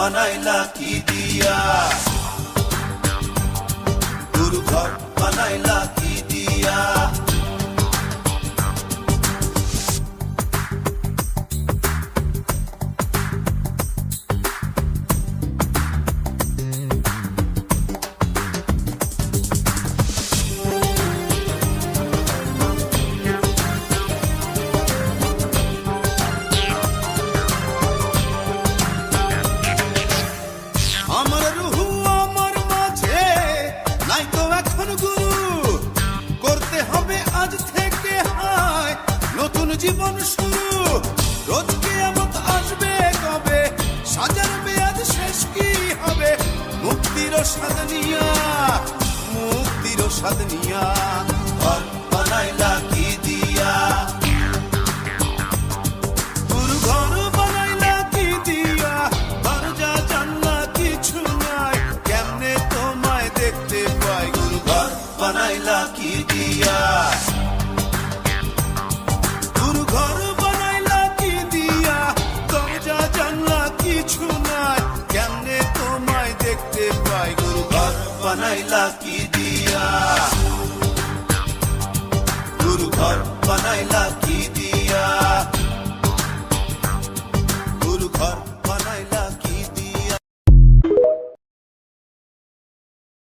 বানাইলা কি দিয়া, গুরু ঘর বানাইলা কি দিয়া। আমার রুহু আমার মাঝে নাই তো এখন গুরু, করতে হবে আজ থেকে হায় নতুন জীবন শুরু। রোজ কিয়ামত আসবে কবে, সাজার মেয়াদ শেষ কি হবে, মুক্তির স্বাদ নিয়া, মুক্তির স্বাদ নিয়া। ঘর বানাইলা কি দিয়া, গুরু ঘর বানাইলা কি দিয়া, দরজা জানলা কিছু নাই, কেমনে তোমায় দেখতে পাই, গুরু ঘর বানাইলা কি দিয়া, গুরু ঘর বানাইলা কি দিয়া, দরজা জানলা কিছু নাই, কেমনে তোমায় দেখতে পাই, গুরু ঘর বানাইলা কি দিয়া, গুরু ঘর বানাইলা কি দিয়া, গুরু ঘর